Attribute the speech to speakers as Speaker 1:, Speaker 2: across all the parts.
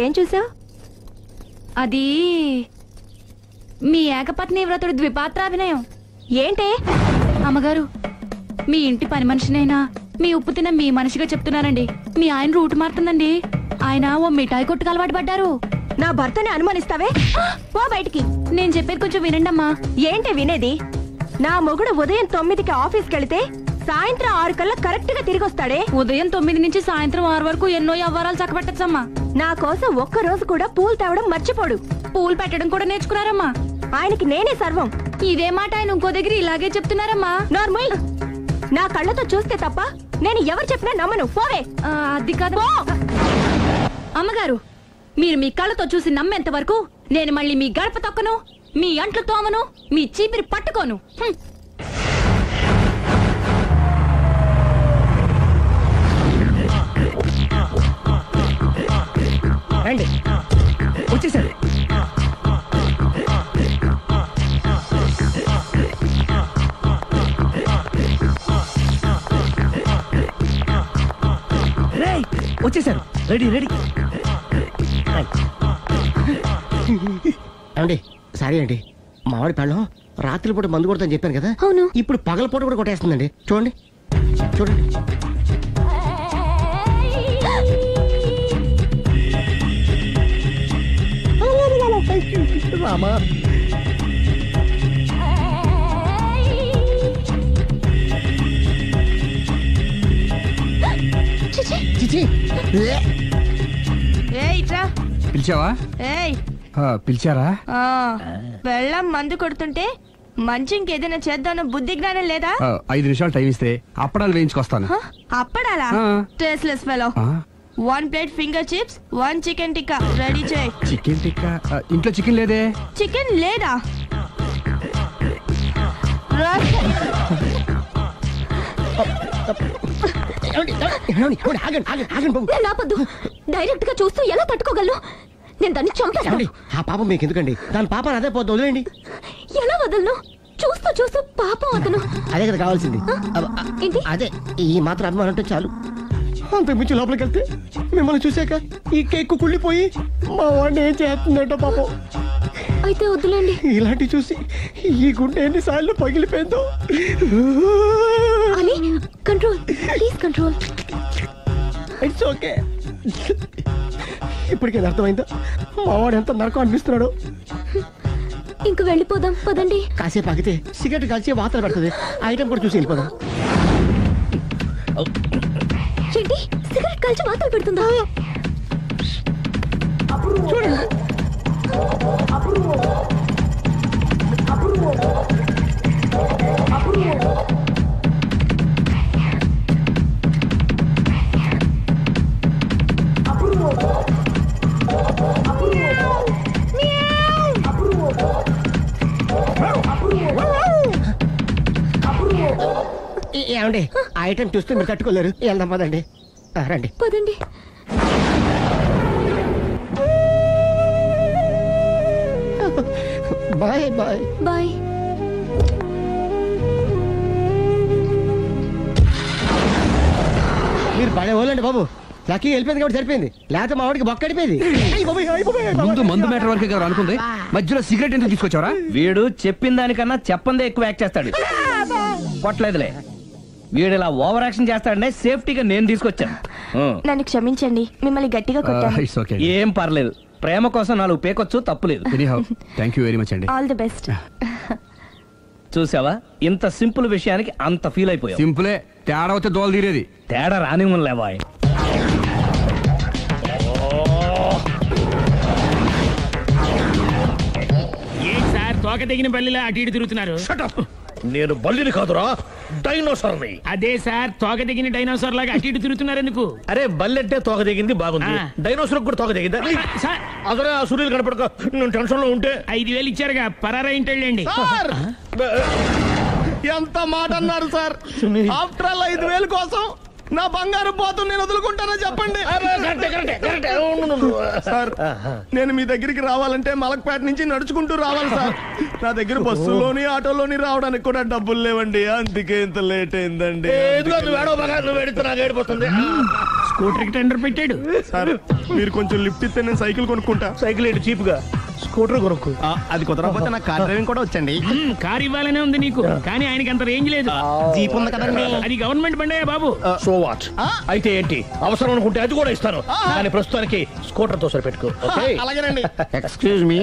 Speaker 1: ఏం చూసావు?
Speaker 2: అది మీ ఏకపత్ని వ్రతుడి ద్విపాత్రాభినయం.
Speaker 1: ఏంటే?
Speaker 2: అమ్మగారు, మీ ఇంటి పని మనిషినైనా మీ ఉప్పు తిన్న మీ మనిషిగా చెప్తున్నానండి. మీ ఆయన రూటు మారుతుందండి. ఆయన ఓ మిఠాయి కొట్టుకు అలవాటు పడ్డారు.
Speaker 1: నా భర్తని అనుమానిస్తావే? పో బయటికి.
Speaker 2: నేను చెప్పేది కొంచెం వినండి అమ్మా.
Speaker 1: ఏంటి వినేది? నా మొగుడు ఉదయం 9కి ఆఫీస్కి వెళితే సాయంత్రం 6 కల్లా కరెక్ట్ గా తిరిగి వస్తాడే.
Speaker 2: ఉదయం 9 నుంచి సాయంత్రం 6 వరకు ఎన్నో వ్యవహారాలు చక్కబెట్టచ్చమ్మా.
Speaker 1: నా కోసం ఒక్క రోజు కూడా పూలు తేవడం మర్చిపోడు.
Speaker 2: పూలు పెట్టడం కూడా నేర్చుకున్నారమ్మా.
Speaker 1: ఆయనకి నేనే సర్వం.
Speaker 2: ఇదే మాట ఆయన ఇంకో దగ్గర ఇలాగే చెప్తున్నారమ్మా.
Speaker 1: నార్మల్. నా కళ్ళతో చూస్తే తప్ప నేను ఎవరు చెప్పినా నమ్మను. పోవే.
Speaker 2: అది కాదు అమ్మగారు, మీరు మీ కళ్ళతో చూసి నమ్మేంత వరకు నేను మళ్ళీ మీ గడప తొక్కను, మీ అంట్లు తోమను, మీ చీపిరి పట్టుకోను.
Speaker 3: రండి, వచ్చేసారు. వచ్చేసారు. Ready ready. అండి సారీ అండి, మామిడి పళ్ళం రాత్రిపూట మందు కొడతాను చెప్పాను కదా.
Speaker 1: అవును.
Speaker 3: ఇప్పుడు పగలపూట కూడా కొట్టేస్తుందండి. చూడండి చూడండి. రామా, చిచి.
Speaker 4: పిలిచావా? పిలిచారా?
Speaker 1: వెళ్ళం మందు కొడుతుంటే మంచి ఇంకేదైనా చేద్దాను బుద్ధి జ్ఞానం లేదా?
Speaker 4: 5 నిమిషాలు టైం ఇస్తే అప్పడాలు వేయించుకొస్తాను.
Speaker 1: అప్పడాలా? Tasteless fellow. 1 plate finger chips, 1 chicken tikka ready చేయి.
Speaker 4: చికెన్ టిక్కా? ఇంట్లో చికెన్ లేదే.
Speaker 1: చికెన్ లేదా? నాపద్దు. డైరెక్ట్ గా చూస్తూ ఎలా తట్టుకోగలను? నేను దాన్ని చంపాను.
Speaker 3: ఆ పాపం మీకు ఎందుకండి? దాని పాప అదే పోతుంది, వదిలేండి.
Speaker 1: ఎలా వదలను? చూస్తూ చూస్తూ పాపం అతను.
Speaker 3: అదే కదా కావాల్సింది. అదే ఈ మాత్రం అభిమానం అంటే చాలు. అంతకుమించి లోపలికి వెళ్తే మిమ్మల్ని చూసాక ఈ కేక్ కుళ్ళిపోయి మా వాడిని ఏం చేస్తుందంట పాపం.
Speaker 1: అయితే వద్దులేండి.
Speaker 3: ఇలాంటి చూసి ఈ గుండె ఎన్నిసార్లు పగిలిపోయిందో.
Speaker 1: Control please, control.
Speaker 3: It's okay. ఇప్పటికే అర్థమైందా మా వాడు ఎంత నరకం అనిపిస్తున్నాడు?
Speaker 1: ఇంక వెళ్ళిపోదాం పదండి.
Speaker 3: కాసేపు ఆగితే సిగరెట్ కలిసి వాతలు పడుతుంది. ఐటమ్ కూడా చూసి వెళ్ళిపోదాం.
Speaker 1: ఏంటి సిగరెట్ కాల్చి వాతలు పెడుతుందా?
Speaker 3: చూడండి. ఏమండి ఐటమ్ చూస్తే మీరు తట్టుకోలేరు. వెళ్దాం పదండి. రండి
Speaker 1: పదండి.
Speaker 3: Bye bye
Speaker 1: bye.
Speaker 3: మీరు పడే వాళ్ళండి బాబు. లక్కీ వెళ్ళిపోయింది కాబట్టి సరిపోయింది, లేకపోతే మా వాడికి బొక్కడిపోయింది.
Speaker 4: ముందు మందు మ్యాటర్ వరకే కదా అనుకుంది, మధ్యలో సిగరెట్ ఎందుకు తీసుకొచ్చావరా?
Speaker 5: వీడు చెప్పిన దానికన్నా చెప్పందే ఎక్కువ యాక్ట్ చేస్తాడు. కొట్టలేదులే, వీడు ఇలా ఓవర్ యాక్షన్ చేస్తాడనే సేఫ్టీగా నేను తీసుకొచ్చాను.
Speaker 1: నన్ను క్షమించండి, మిమ్మల్ని గట్టిగా కొట్టాను.
Speaker 5: ఏం పర్లేదు, ప్రేమ కోసం 4 పేకొచ్చు, తప్పులేదు.
Speaker 4: థ్యాంక్ యూ వెరీ మచ్ అండి.
Speaker 1: All the best.
Speaker 5: చూసావా, ఇంత సింపుల్ విషయానికి అంత ఫీల్ అయిపోయావు.
Speaker 4: సింపులే, తేడా వస్తే దోలు తీరేది.
Speaker 5: తేడా రాని లేవా?
Speaker 6: తోక తెగిన బల్లిలా అటు ఇటు తిరుగుతున్నారు.
Speaker 7: నేను బల్లిని కాదురా, డైనోసార్ని.
Speaker 6: అదే సార్, తోక తెగిన డైనోసార్ లాగా అటు ఇటు తిరుగుతున్నారు ఎందుకు?
Speaker 7: అరే బల్లెట్టే తోక తెగింది బాగుంది, డైనోసార్ కూడా తోక తెగిందా? అదరే ఆ సూర్యులు కనపడక నేను టెన్షన్ లో ఉంటే
Speaker 6: 5,000 ఇచ్చారుగా, పరారా ఇంటండి.
Speaker 7: ఎంత మాట అన్నారు సార్? ఆఫ్టర్ ఆల్ 5,000 కోసం నా బంగారు పోతు నేను వదులుకుంటానని చెప్పండి సార్. నేను మీ దగ్గరికి రావాలంటే మలక్పేట నుంచి నడుచుకుంటూ రావాలి సార్. నా దగ్గర బస్సులోని ఆటోలోని రావడానికి కూడా డబ్బులు లేవండి, అందుకే ఇంత లేట్ అయిందండి.
Speaker 6: స్కూటర్ కి టెండర్ పెట్టాడు.
Speaker 7: సార్ మీరు కొంచెం లిఫ్ట్ ఇస్తే నేను సైకిల్ కొనుక్కుంటా.
Speaker 5: సైకిల్ ఏంటి చీప్ గా, స్కూటర్ కొనుక్కు.
Speaker 7: అది కుదరకపోతే నాకు కార్ డ్రైవింగ్ కూడా వచ్చండి.
Speaker 6: కార్ ఇవ్వాలనే ఉంది నీకు, కానీ ఆయనకి అంత రేంజ్ లేదు.
Speaker 7: జీప్ ఉంది కదండి.
Speaker 6: అది గవర్నమెంట్ బండే బాబు.
Speaker 5: So what? అయితే ఏంటి, అవసరం అనుకుంటే అది కూడా ఇస్తాను, కానీ ప్రస్తుతానికి స్కూటర్ తో సరిపెట్టుకో.
Speaker 7: అలాగేనండి.
Speaker 3: ఎక్స్క్యూజ్ మీ,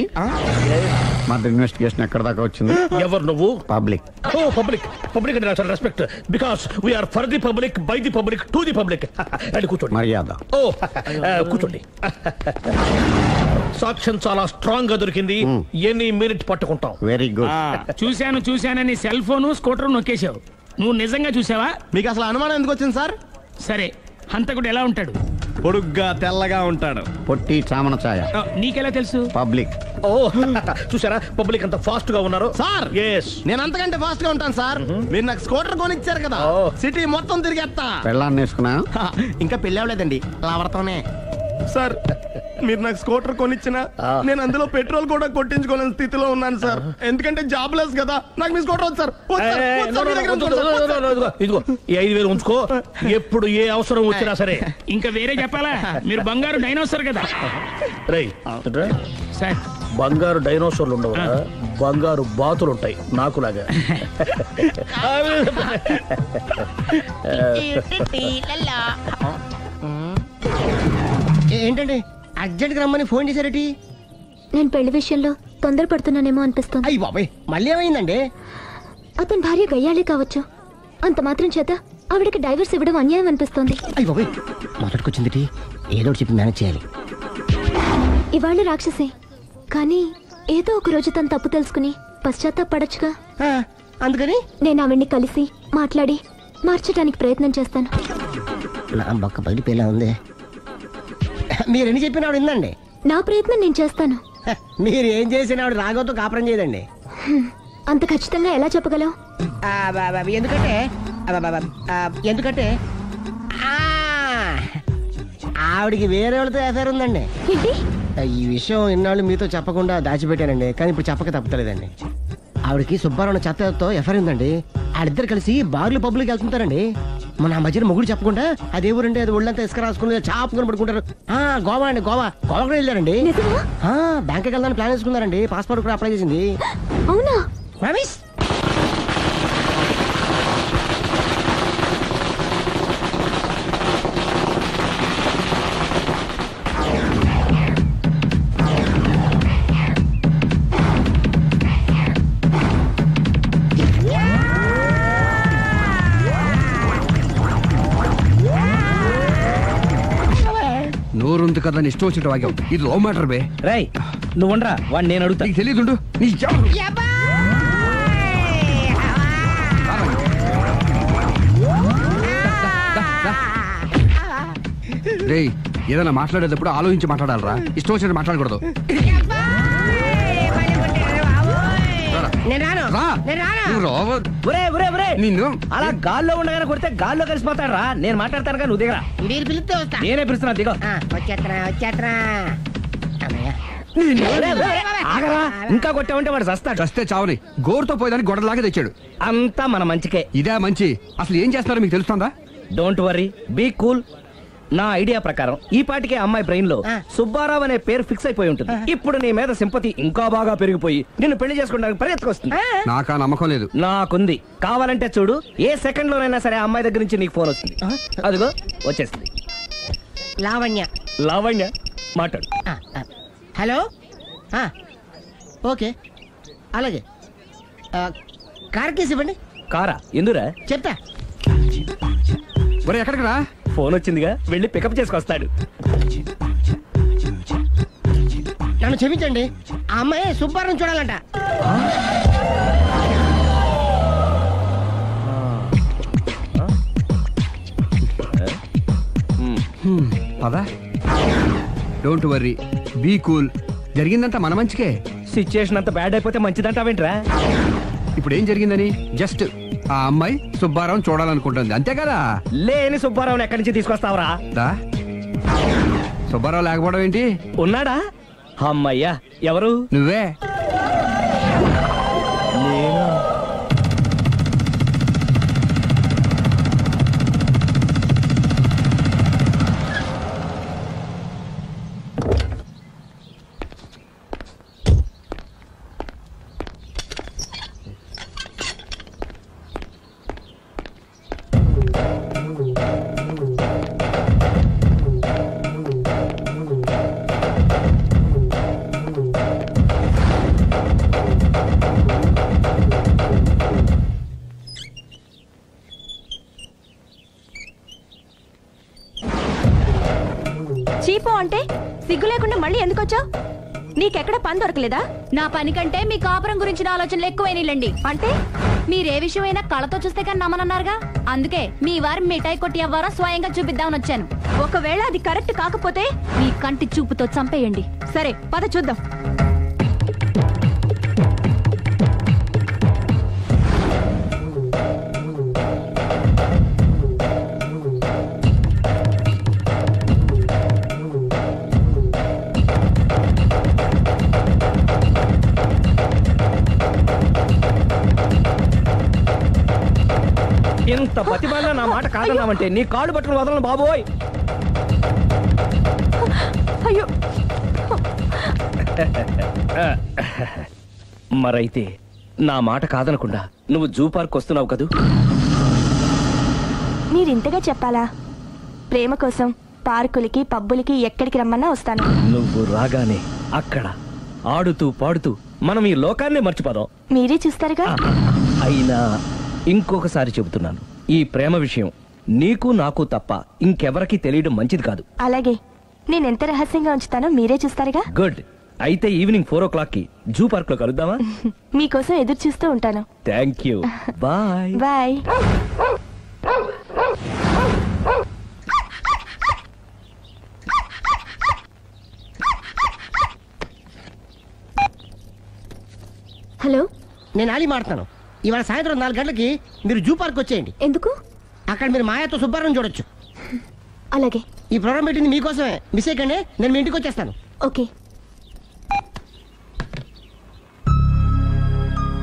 Speaker 3: మర్డర్ ఇన్వెస్టిగేషన్ ఎక్కడ దాకా వచ్చింది?
Speaker 5: ఎవరు నువ్వు?
Speaker 3: పబ్లిక్.
Speaker 5: ఓ పబ్లిక్. పబ్లిక్ అంటే నాకు respect, because we are for the public, by the public, to the public. అది కూర్చోండి.
Speaker 3: మర్యాద.
Speaker 5: ఓ కూర్చోండి. సాక్ష్యం చాలా స్ట్రాంగ్ గా దొరికింది, ఎన్ని మినిట్ పట్టుకుంటాం.
Speaker 3: Very good.
Speaker 6: చూశానని సెల్ ఫోను స్కూటర్ నొక్కేశావు. నువ్వు నిజంగా చూసావా?
Speaker 7: మీకు అసలు అనుమానం ఎందుకు వచ్చింది సార్?
Speaker 6: సరే, హంతకుడు ఎలా ఉంటాడు?
Speaker 7: పొడుగ్గా తెల్లగా ఉంటాడు.
Speaker 3: పొట్టి చామన ఛాయ.
Speaker 6: నీకెలా తెలుసు?
Speaker 3: పబ్లిక్.
Speaker 5: ఓ చూసారా పబ్లిక్ అంత ఫాస్ట్ గా ఉన్నారు.
Speaker 7: సార్
Speaker 5: ఎస్,
Speaker 7: నేను అంతకంటే ఫాస్ట్ గా ఉంటాను సార్. మీరు నాకు స్కూటర్ కొనిచ్చారు కదా, సిటీ మొత్తం తిరిగేస్తా.
Speaker 3: పెళ్ళాన్ని వేసుకున్నా?
Speaker 7: ఇంకా పెళ్లి అవ్వలేదండి, లావర్తోనే. సార్ మీరు నాకు స్కూటర్ కొనిచ్చిన నేను అందులో పెట్రోల్ కూడా కొట్టించుకోలేని స్థితిలో ఉన్నాను సార్. ఎందుకంటే జాబ్ లెస్ కదా. నాకు మీ స్కూటర్ వద్దు సార్.
Speaker 5: ఇదిగో ఈ 5,000 ఉంచుకో, ఎప్పుడు ఏ అవసరం వచ్చినా సరే.
Speaker 6: ఇంకా వేరే చెప్పాలా? మీరు బంగారు డైనోసార్ కదా.
Speaker 5: రై
Speaker 6: సార్,
Speaker 5: బంగారు డైనోసార్లు ఉండవు, బంగారు బాతులు ఉంటాయి నాకులాగా.
Speaker 3: ఏంటండి అర్జెంట్ గా రమ్మని ఫోన్ చేశారటి?
Speaker 8: నేను పెళ్లి విషయంలో తొందరపడుతున్నానేమో అనిపిస్తుంది.
Speaker 3: అయ్యి బాబాయ్, మళ్ళీ ఏమైందండి?
Speaker 8: అతని భార్య గయ్యాళే కావచ్చు, అంత మాత్రం చేత ఆవిడకి డైవర్స్ ఇవ్వడం అన్యాయం అనిపిస్తోంది.
Speaker 3: అయ్యి బాబాయ్, మొదటికొచ్చింది ఏదో ఒకటి చెప్పి మేనేజ్ చేయాలి.
Speaker 8: ఇవాళ రాక్షసే, కానీ ఏదో ఒక రోజు తను తప్పు తెలుసుకుని పశ్చాత్తాపడొచ్చుగా.
Speaker 3: అందుకని
Speaker 8: నేను ఆవిడ్ని కలిసి మాట్లాడి మార్చడానికి ప్రయత్నం చేస్తాను.
Speaker 3: నా బొక్క బయట ఉంది. మీరు ఎన్ని చెప్పిన ఆవిడ ఉందండి.
Speaker 8: నా ప్రయత్నం నేను చేస్తాను.
Speaker 3: మీరు ఏం చేసిన ఆవిడ రాగోతో కాపురం చేయదండి.
Speaker 8: అంత ఖచ్చితంగా ఎలా చెప్పగలవు?
Speaker 3: ఎందుకంటే ఆవిడికి వేరే వాళ్ళతో ఎఫైర్ ఉందండి.
Speaker 8: ఏంటి?
Speaker 3: ఈ విషయం ఇన్నాళ్ళు మీతో చెప్పకుండా దాచిపెట్టానండి, కానీ ఇప్పుడు చెప్పక తప్పలేదండి. ఆవిడకి సుబ్బారావు చెత్తతో ఎఫైర్ ఉందండి. వాళ్ళిద్దరు కలిసి బార్లు పబ్లిక్ వెళ్తుంటారండి. మన మధ్యన మొగుడు చెప్పకుండా అదే ఊరండి, అది ఒళ్ళంతా ఇసుక రాసుకుని చాపుకొని పడుకుంటారు. గోవా అండి, గోవా కూడా వెళ్ళారండి. బ్యాంక్కి వెళ్దాని ప్లాన్ వేసుకున్నారండి. పాస్పోర్ట్ కూడా అప్లై చేసింది.
Speaker 8: అవునా?
Speaker 4: నోరుంది కదా ఇష్టం వచ్చినట్టు వాగావు. ఇది లవ్ మ్యాటర్ బే.
Speaker 5: రై నువ్వు ఉండరా, వాడిని నేను అడుగుతా.
Speaker 4: నీకు తెలియదు. రేయ్, ఏదైనా మాట్లాడేటప్పుడు ఆలోచించి మాట్లాడాలరా, ఇష్టం వచ్చినట్టు మాట్లాడకూడదు.
Speaker 5: నిన్ను అలా గాల్లో ఉండగానే కొడితే గాల్లో కలిసిపోతాడు రా. నేను మాట్లాడతాను కానీ నువ్వు దిగరా.
Speaker 3: మీరు పిలిస్తే వస్తా.
Speaker 5: నేనే పిలుస్తున్నా, దిగో. ఆగరా, ఇంకా కొట్టావంటే వాడు చస్తాడు.
Speaker 4: చస్తే చావని, గోరుతో పోయేదానికి గొడవలాగా తెచ్చాడు.
Speaker 5: అంతా మన మంచికే.
Speaker 4: ఇదే మంచి. అసలు ఏం చేస్తారో మీకు తెలుస్తుందా?
Speaker 5: Don't worry, be cool. నా ఐడియా ప్రకారం ఈ పాటికే అమ్మాయి బ్రెయిన్ లో సుబ్బారావు అనే పేరు ఫిక్స్ అయిపోయి ఉంటుంది. ఇప్పుడు నీ మీద సింపతి ఇంకా బాగా పెరిగిపోయి నిన్ను పెళ్లి చేసుకోవడానికి పరిగెత్తుకొస్తుంది.
Speaker 4: నాకా నమ్మకం లేదు.
Speaker 5: నాకుంది. కావాలంటే చూడు, ఏ సెకండ్ లోనైనా సరే అమ్మాయి దగ్గర నుంచి నీకు ఫోన్ వస్తుంది. అదిగో వచ్చేస్తుంది.
Speaker 3: లావణ్య.
Speaker 5: లావణ్య మాట్లాడు.
Speaker 3: హలో. ఓకే, అలాగే. కార్ కేసు ఇవ్వండి.
Speaker 5: కారా? ఎందురా?
Speaker 3: చెప్తా.
Speaker 4: మరి ఎక్కడికి రా?
Speaker 5: ఫోన్ వచ్చిందిగా, వెళ్ళి పికప్ చేసుకొస్తాడు.
Speaker 3: నన్ను క్షమించండి, ఆ అమ్మాయి సుబ్బారావు చూడాలంట.
Speaker 4: పదా. Don't worry, be cool. జరిగిందంతా మన మంచికే.
Speaker 5: సిచ్యుయేషన్ అంత బ్యాడ్ అయిపోతే మంచిదంటావేంట్రా?
Speaker 4: ఇప్పుడు ఏం జరిగిందని జస్ట్ ఆ అమ్మాయి సుబ్బారావు చూడాలనుకుంటుంది, అంతే కదా.
Speaker 5: లేని సుబ్బారావుని ఎక్కడి నుంచి తీసుకొస్తావురా?
Speaker 4: సుబ్బారావు లేకపోవడం ఏంటి?
Speaker 5: ఉన్నాడా? అమ్మయ్యా, ఎవరు?
Speaker 4: నువ్వే.
Speaker 1: సిగ్గు లేకుండా మళ్ళీ ఎందుకు వచ్చావు? నీకెక్కడ పని దొరకలేదా?
Speaker 2: నా పని కంటే మీ కాపురం గురించిన ఆలోచనలు ఎక్కువైనాయిలండి.
Speaker 1: అంటే
Speaker 2: మీరే విషయమైనా కళ్ళతో చూస్తే కానీ నమ్మనన్నారుగా, అందుకే మీ వారు మిఠాయి కొట్టి అవ్వారా స్వయంగా చూపిద్దామని వచ్చాను.
Speaker 1: ఒకవేళ అది కరెక్ట్ కాకపోతే
Speaker 2: మీ కంటి చూపుతో చంపేయండి.
Speaker 1: సరే పద చూద్దాం.
Speaker 5: ఇంత బతిమాలినా నా మాట కాదన్నావంటే నీ కాళ్ళు పట్టుకుని వదలను బాబోయ్.
Speaker 1: అయ్యో
Speaker 5: మరైతే నా మాట కాదనకుండా నువ్వు జూ పార్క్ వస్తున్నావు కదూ?
Speaker 1: మీరింతగా చెప్పాలా? ప్రేమ కోసం పార్కులకి పబ్బులకి ఎక్కడికి రమ్మన్నా వస్తాను.
Speaker 5: నువ్వు రాగానే అక్కడ ఆడుతూ పాడుతూ మనం ఈ లోకాన్నే మర్చిపోదాం.
Speaker 1: మీరే చూస్తారుగా.
Speaker 5: అయినా ఇంకొకసారి చెబుతున్నాను, ఈ ప్రేమ విషయం నీకు నాకు తప్ప ఇంకెవరికి తెలియడం మంచిది కాదు.
Speaker 1: అలాగే, నేనెంత రహస్యంగా ఉంచుతానో మీరే చూస్తారుగా.
Speaker 5: గుడ్. అయితే ఈవినింగ్ 4 o'clock కి జూ పార్క్ లో కలుద్దామా?
Speaker 1: మీకోసం ఎదురు చూస్తూ ఉంటాను.
Speaker 5: Thank you. Bye
Speaker 1: bye.
Speaker 8: Hello,
Speaker 3: నేను ఆలి మాడతాను. ఇవాళ సాయంత్రం 4 గంటలకి మీరు జూ పార్క్ వచ్చేయండి.
Speaker 8: ఎందుకు?
Speaker 3: అక్కడ మీరు మాయాతో సుబ్బారావు చూడొచ్చు.
Speaker 8: అలాగే.
Speaker 3: ఈ ప్రోగ్రామ్ పెట్టింది మీకోసమే. మిస్ అయ్యకండి, నేను మీ ఇంటికి వచ్చేస్తాను.
Speaker 8: ఓకే.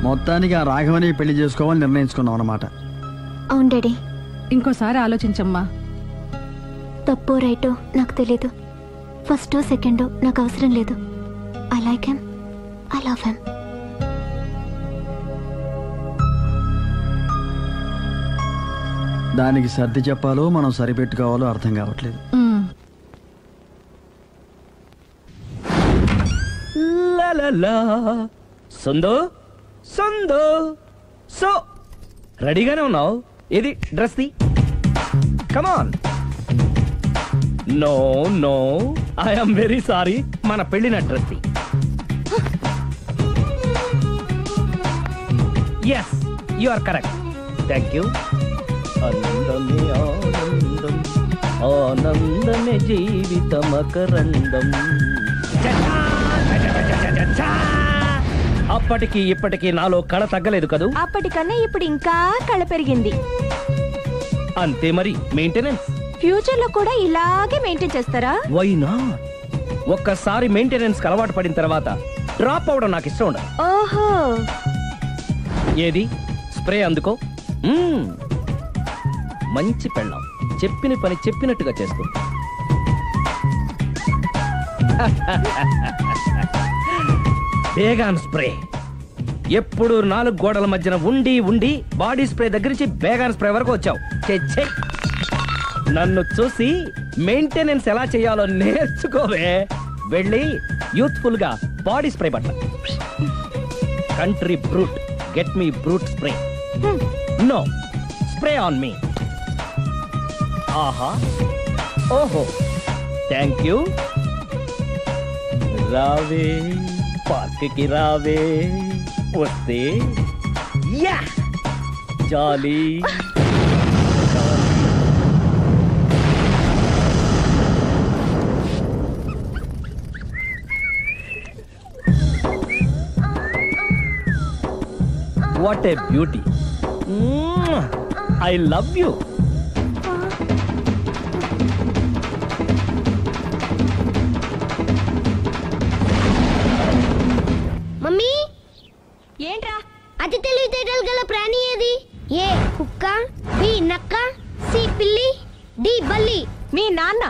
Speaker 9: మొత్తానికి ఆ రాఘవని పెళ్లి చేసుకోవాలని నిర్ణయించుకున్నాం అన్నమాట.
Speaker 8: అవును డాడీ.
Speaker 2: ఇంకోసారి ఆలోచించమ్మా.
Speaker 8: తప్పో రైటో నాకు తెలీదు. ఫస్టో సెకండో నాకు అవసరం లేదు. I like him, I love him.
Speaker 9: దానికి సర్ది చెప్పాలో మనం సరిపెట్టుకోవాలో అర్థం కావట్లేదు.
Speaker 5: సందో సందో సో రెడీగానే ఉన్నావు? ఇది డ్రెస్ ది. Come on. No no, I'm very sorry. మన పెళ్లిన డ్రెస్ ది. Yes, you are correct. Thank you. ఆనందమే ఆనందం, ఆనందమే జీవితమకరందం. అప్పటికి ఇప్పటికి నాలో కళ తగ్గలేదు కదూ?
Speaker 1: అప్పటికన్నా ఇప్పుడు ఇంకా కళ పెరిగింది.
Speaker 5: అంతే మరి. మెయింటెనెన్స్
Speaker 1: ఫ్యూచర్ లో కూడా ఇలాగే మెయింటైన్ చేస్తారా?
Speaker 5: Why not? ఒక్కసారి మెయింటెనెన్స్ అలవాటు పడిన తర్వాత డ్రాప్ అవడం నాకు ఇష్టం ఉండదు.
Speaker 1: ఓహో.
Speaker 5: ఏది స్ప్రే అందుకో. మంచి పెళ్ళాం, చెప్పిన పని చెప్పినట్టుగా చేస్తుంది. Baygon spray. ఎప్పుడు 4 గోడల మధ్యన ఉండి ఉండి బాడీ స్ప్రే దగ్గర నుంచి బేగాన్ స్ప్రే వరకు వచ్చావు. నన్ను చూసి మెయింటెనెన్స్ ఎలా చేయాలో నేర్చుకోవే. వెళ్ళి యూత్ఫుల్ గా బాడీ స్ప్రే పట్ల. Country Brut, get me Brut spray. No, spray on me. ఆహా, ఓహో, థ్యాంక్ యూ. రావే పార్క్ కి రావే, వస్తే యా jolly. What a beauty. I love you.
Speaker 8: Mummy,
Speaker 1: ఏంట్రా?
Speaker 8: అతి తెలివితేటలు గల ప్రాణి ఏది? ఏ కుక్క, బి నక్క, సి పిల్లి, డి బల్లి.
Speaker 1: మీ నాన్న.